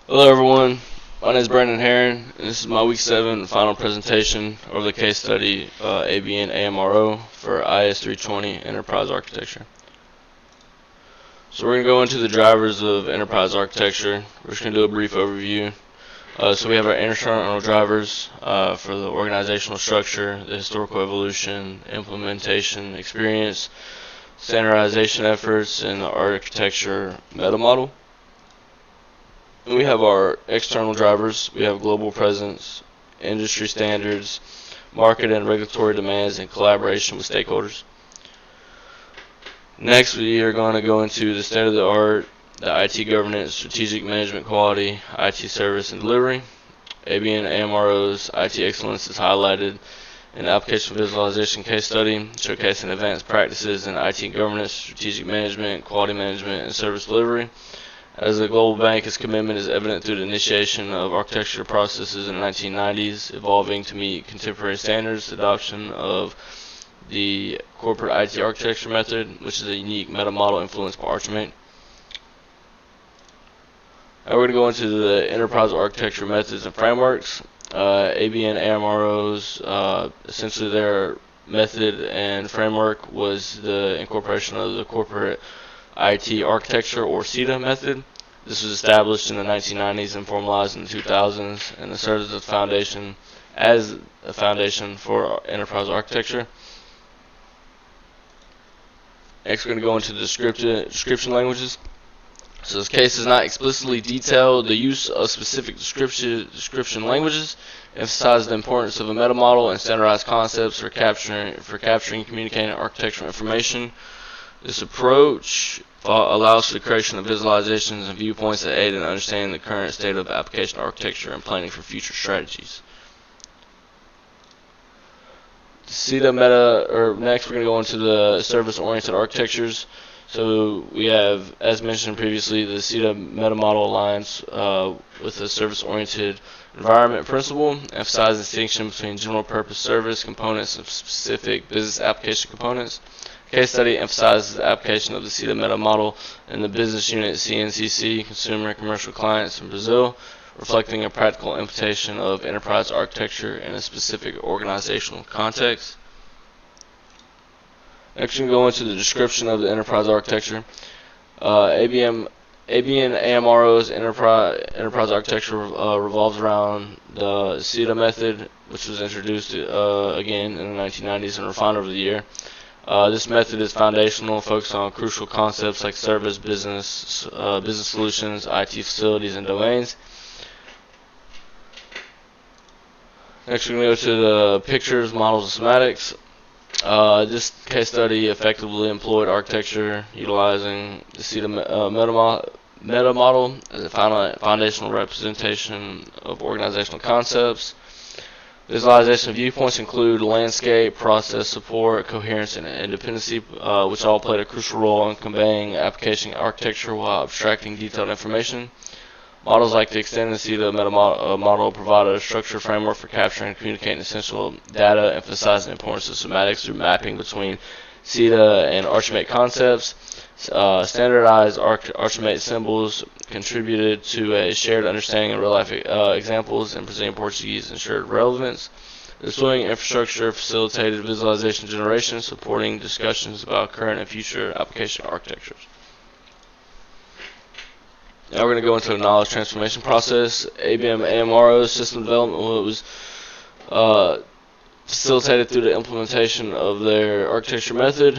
Hello everyone, my name is Brandon Herron, and this is my week 7 final presentation of the case study ABN AMRO for IS 320 Enterprise Architecture. So we're going to go into the drivers of enterprise architecture. We're just going to do a brief overview. So we have our internal drivers for the organizational structure, the historical evolution, implementation experience, standardization efforts, and the architecture meta model. And we have our external drivers. We have global presence, industry standards, market and regulatory demands, and collaboration with stakeholders. Next, we are going to go into the state of the art, the IT governance, strategic management quality, IT service and delivery. ABN AMRO's IT excellence is highlighted in the application visualization case study, showcasing advanced practices in IT governance, strategic management, quality management, and service delivery. As a global bank, its commitment is evident through the initiation of architecture processes in the 1990s, evolving to meet contemporary standards, adoption of the corporate IT architecture method, which is a unique meta model influenced by Archimate. Now we're going to go into the enterprise architecture methods and frameworks. ABN AMRO's essentially their method and framework was the incorporation of the corporate IT architecture or CETA method. This was established in the 1990s and formalized in the 2000s, and it serves as a foundation for enterprise architecture. Next, we're going to go into the description languages. So this case does not explicitly detail the use of specific description languages, emphasize the importance of a meta model and standardized concepts for capturing and communicating architectural information. This approach allows for the creation of visualizations and viewpoints that aid in understanding the current state of application architecture and planning for future strategies. CETA meta, or next we're going to go into the service-oriented architectures. So we have, as mentioned previously, the CETA meta model aligns with the service-oriented environment principle, emphasizing distinction between general-purpose service components and specific business application components. Case study emphasizes the application of the CETA meta model in the business unit CNCC, Consumer and Commercial Clients in Brazil, reflecting a practical implementation of enterprise architecture in a specific organizational context. Next, we go into the description of the enterprise architecture. ABN AMRO's enterprise architecture revolves around the CETA method, which was introduced again in the 1990s and refined over the year. This method is foundational, focused on crucial concepts like service, business solutions, IT facilities, and domains. Next, we're going to go to the pictures, models, and schematics. This case study effectively employed architecture utilizing the CETA meta model as a foundational representation of organizational concepts. Visualization viewpoints include landscape, process support, coherence, and independency, which all played a crucial role in conveying application architecture while abstracting detailed information. Models like the extended CETA meta model provide a structured framework for capturing and communicating essential data, emphasizing the importance of semantics through mapping between CETA and Archimate concepts. Standardized Archimate symbols contributed to a shared understanding of real-life examples and presenting Portuguese and shared relevance. Deploying infrastructure facilitated visualization generation, supporting discussions about current and future application architectures. Now we're going to go into a knowledge transformation process. ABN AMRO's system development was facilitated through the implementation of their architecture method.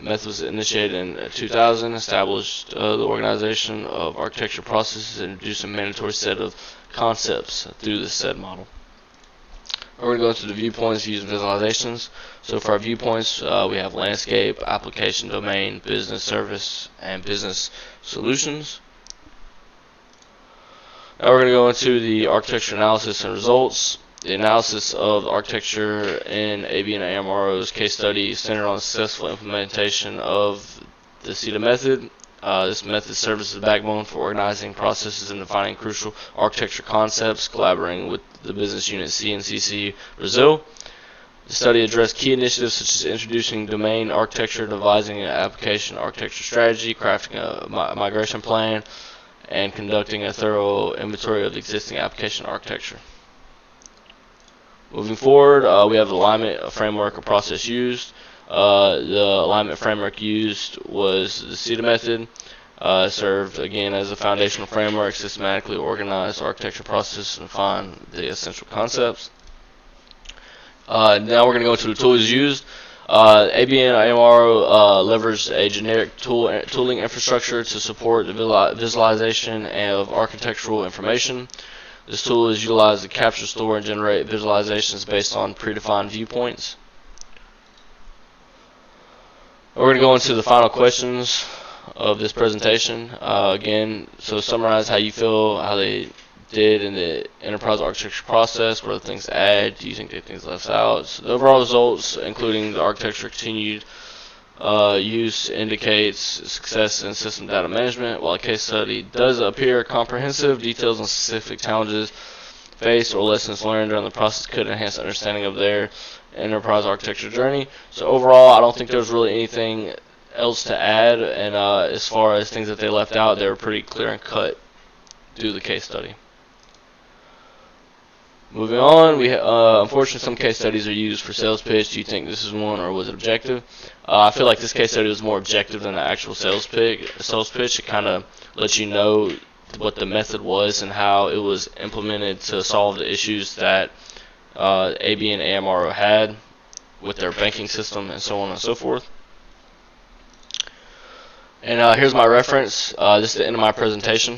Method was initiated in 2000, established the organization of architecture processes, and introduced a mandatory set of concepts through the said model. We're going to go into the viewpoints using visualizations. So for our viewpoints, we have landscape, application domain, business service, and business solutions. Now we're going to go into the architecture analysis and results. The analysis of architecture in ABN AMRO's case study centered on successful implementation of the CETA method. This method serves as the backbone for organizing processes and defining crucial architecture concepts, collaborating with the business unit CNCC Brazil. The study addressed key initiatives such as introducing domain architecture, devising an application architecture strategy, crafting a migration plan, and conducting a thorough inventory of the existing application architecture. Moving forward, we have the alignment framework or process used. The alignment framework used was the CETA method. Served again as a foundational framework, systematically organized architecture process and define the essential concepts. Now we're going to go into the tools used. ABN AMRO leveraged a generic tooling infrastructure to support the visualization of architectural information. This tool is utilized to capture, store, and generate visualizations based on predefined viewpoints. We're going to go into the final questions of this presentation. Again, so summarize how you feel, how they did in the enterprise architecture process, what are the things to add, do you think there are things left out. So the overall results, including the architecture continued use, indicates success in system data management. While a case study does appear comprehensive, details on specific challenges faced or lessons learned during the process could enhance understanding of their enterprise architecture journey. So overall, I don't think there's really anything else to add, and as far as things that they left out, they were pretty clear and cut through the case study. Moving on, we unfortunately some case studies are used for sales pitch. Do you think this is one, or was it objective? I feel like this case study was more objective than the actual sales pitch. It kind of lets you know what the method was and how it was implemented to solve the issues that ABN AMRO had with their banking system and so on and so forth. And here's my reference. This is the end of my presentation.